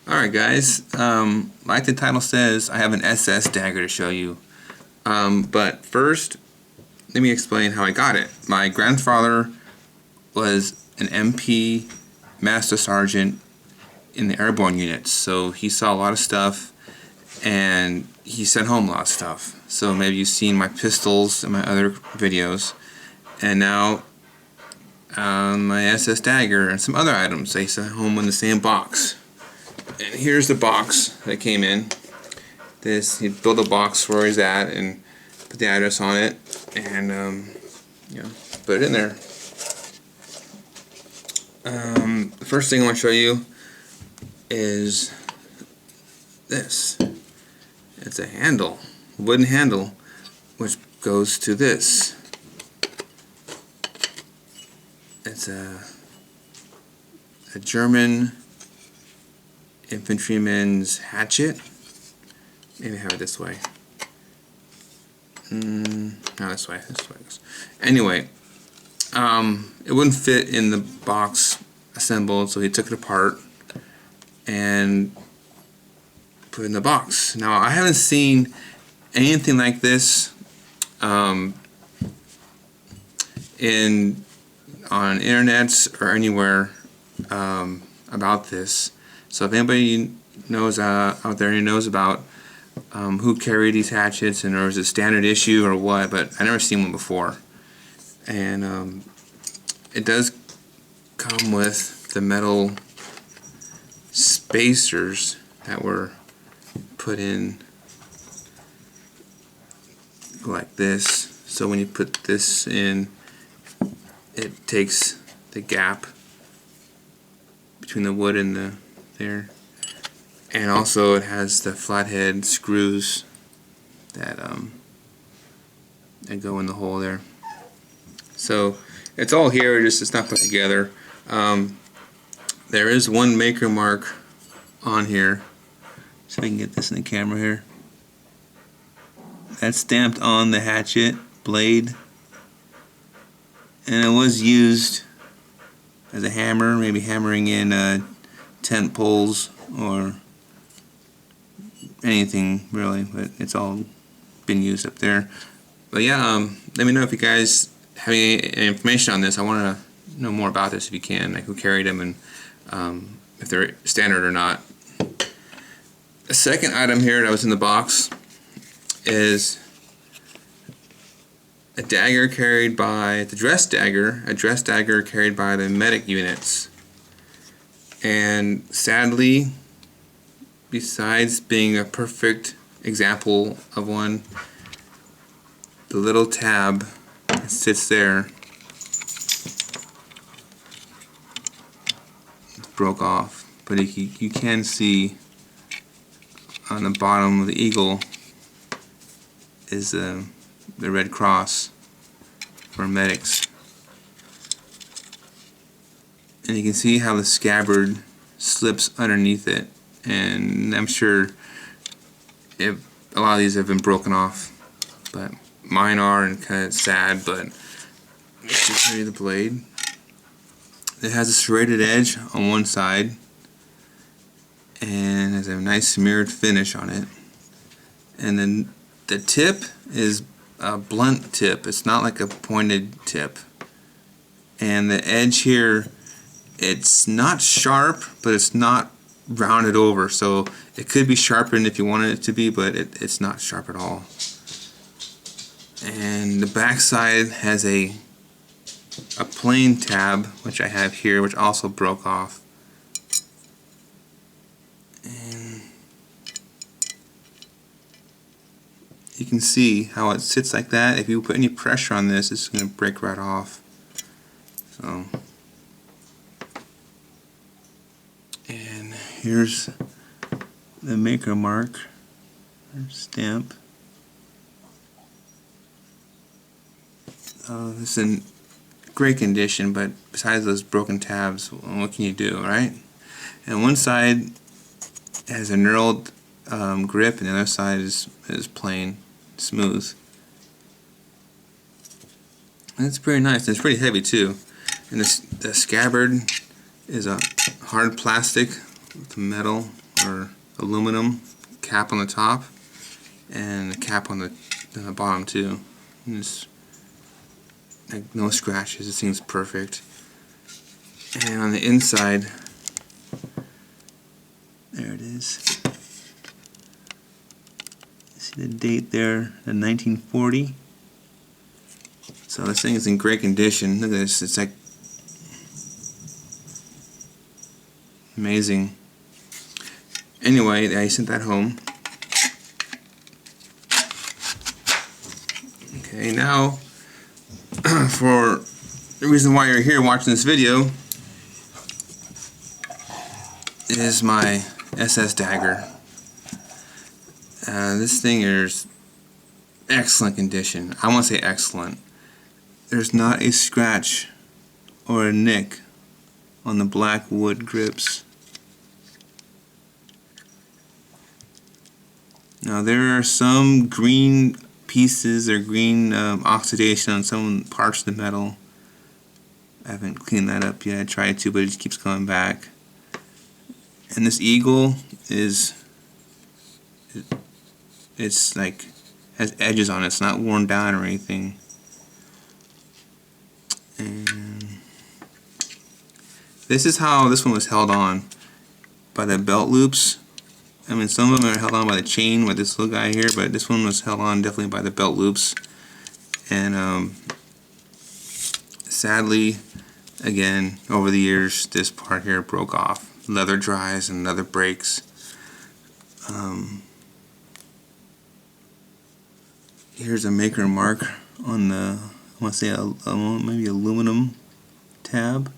Alright guys, like the title says, I have an SS dagger to show you. But first, let me explain how I got it. My grandfather was an MP Master Sergeant in the Airborne units, so he saw a lot of stuff and he sent home a lot of stuff. So maybe you've seen my pistols in my other videos, and now my SS dagger and some other items they sent home in the same box. And here's the box that came in. He built a box where he's at and put the address on it, and put it in there. The first thing I want to show you is this. It's a handle, a wooden handle, which goes to this. It's a German infantryman's hatchet. Maybe have it this way. No, this way. This way. Anyway, it wouldn't fit in the box assembled, so he took it apart and put it in the box. Now, I haven't seen anything like this on internets or anywhere about this. So if anybody knows out there who knows about who carried these hatchets, and or is it standard issue or what, but I never seen one before. And it does come with the metal spacers that were put in like this. So when you put this in, it takes the gap between the wood and the there, and also it has the flathead screws that go in the hole there. So it's all here, just it's not put together. There is one maker mark on here, so I can get this in the camera here. That's stamped on the hatchet blade, and it was used as a hammer, maybe hammering in tent poles or anything really, but it's all been used up there. But yeah, let me know if you guys have any information on this. I want to know more about this if you can, like who carried them and if they're standard or not. The second item here that was in the box is a dagger carried by the dress dagger, a dress dagger carried by the medic units. And sadly, besides being a perfect example of one, the little tab that sits there broke off, but you can see on the bottom of the eagle is the Red Cross for medics. And you can see how the scabbard slips underneath it, and I'm sure a lot of these have been broken off, but mine are, and kind of sad. But let's just show you the blade. It has a serrated edge on one side and has a nice smeared finish on it, and then the tip is a blunt tip. It's not like a pointed tip, and the edge here, it's not sharp, but it's not rounded over, so it could be sharpened if you wanted it to be, but it's not sharp at all. And the back side has a plain tab, which I have here, which also broke off. And you can see how it sits like that. If you put any pressure on this, it's going to break right off. So, and here's the maker mark or stamp. It's in great condition, but besides those broken tabs, what can you do, right? And one side has a knurled grip, and the other side is plain, smooth. And it's pretty nice. It's pretty heavy too. And the scabbard is a hard plastic with metal or aluminum cap on the top, and a cap on the bottom too. And just, like, no scratches. This thing's perfect. And on the inside, there it is. See the date there, the 1940. So this thing is in great condition. Look at this. It's like amazing. Anyway, I sent that home. Okay, now for the reason why you're here watching this video is my SS Dagger. This thing is excellent condition. I want to say excellent. There's not a scratch or a nick on the black wood grips. Now there are some green pieces or green oxidation on some parts of the metal. I haven't cleaned that up yet. I tried to, but it just keeps coming back. And this eagle is, it's like, has edges on it. It's not worn down or anything. And this is how this one was held on, by the belt loops. I mean, some of them are held on by the chain with this little guy here, but this one was held on definitely by the belt loops. And sadly, again, over the years, this part here broke off. Leather dries and leather breaks. Here's a maker mark on the, I want to say maybe aluminum tab.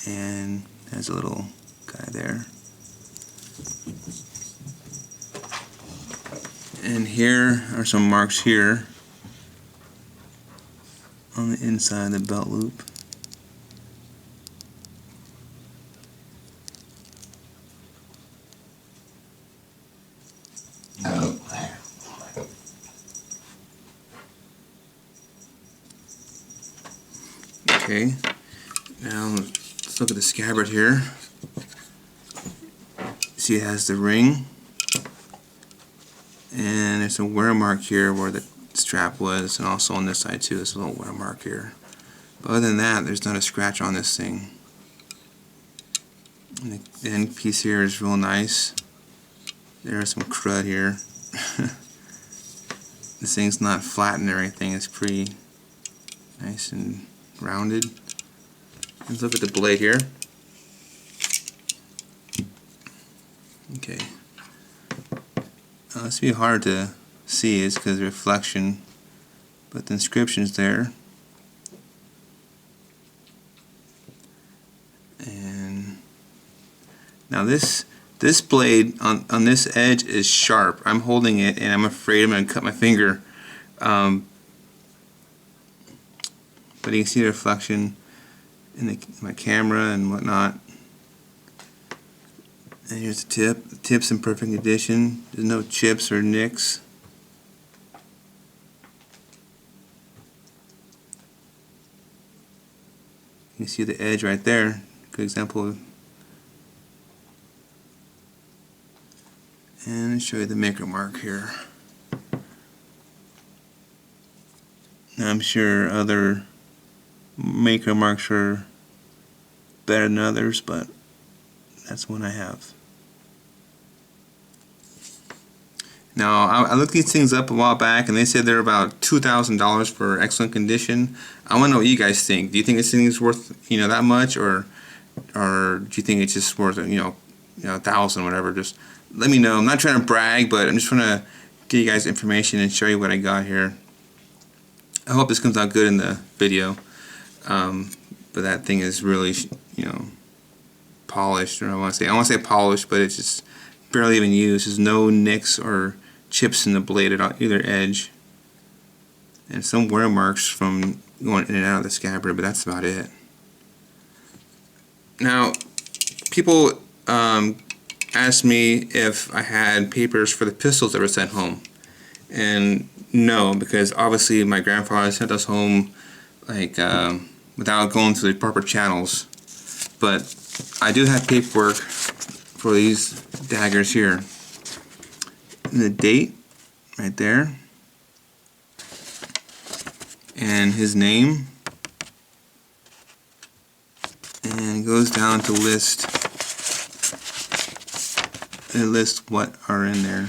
And there's a little guy there. And here are some marks here on the inside of the belt loop. Okay, now let's look at the scabbard here. See, it has the ring, and there's a wear mark here where the strap was, and also on this side too, there's a little wear mark here. But other than that, there's not a scratch on this thing. And the end piece here is real nice. There's some crud here. This thing's not flattened or anything, it's pretty nice and rounded. Let's look at the blade here. Okay. It's be hard to see, it's because of reflection, but the inscription's there. And now this blade on this edge is sharp. I'm holding it and I'm afraid I'm going to cut my finger. But you can see the reflection in my camera and whatnot. And here's the tip. The tip's in perfect condition. There's no chips or nicks. You can see the edge right there. Good example. And I'll show you the maker mark here. Now I'm sure other maker marks are better than others, but that's one I have. Now I looked these things up a while back and they said they're about $2,000 for excellent condition. I want to know what you guys think. Do you think this thing is worth that much, or do you think it's just worth $1,000, whatever? Just let me know. I'm not trying to brag, but I'm just trying to give you guys information and show you what I got here. I hope this comes out good in the video. But that thing is really, polished, or I want to say polished, but it's just barely even used. There's no nicks or chips in the blade at either edge, and some wear marks from going in and out of the scabbard, but that's about it. Now, people asked me if I had papers for the pistols that were sent home, and no, because obviously my grandfather sent us home like without going through the proper channels. But I do have paperwork for these daggers here. And the date right there, and his name, and it goes down to list. It lists what are in there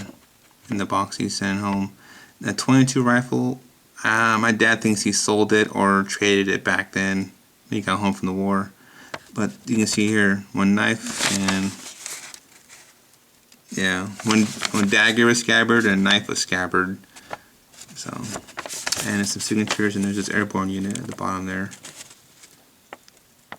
in the box he sent home. That 22 rifle, my dad thinks he sold it or traded it back then when he got home from the war. But you can see here, one knife, and yeah, one dagger was scabbard and a knife was scabbard. So, and it's some signatures, and there's this Airborne unit at the bottom there.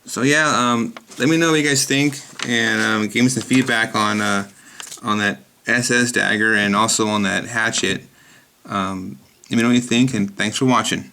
So yeah, let me know what you guys think, and give me some feedback on that SS dagger and also on that hatchet. Let me know what you think, and thanks for watching.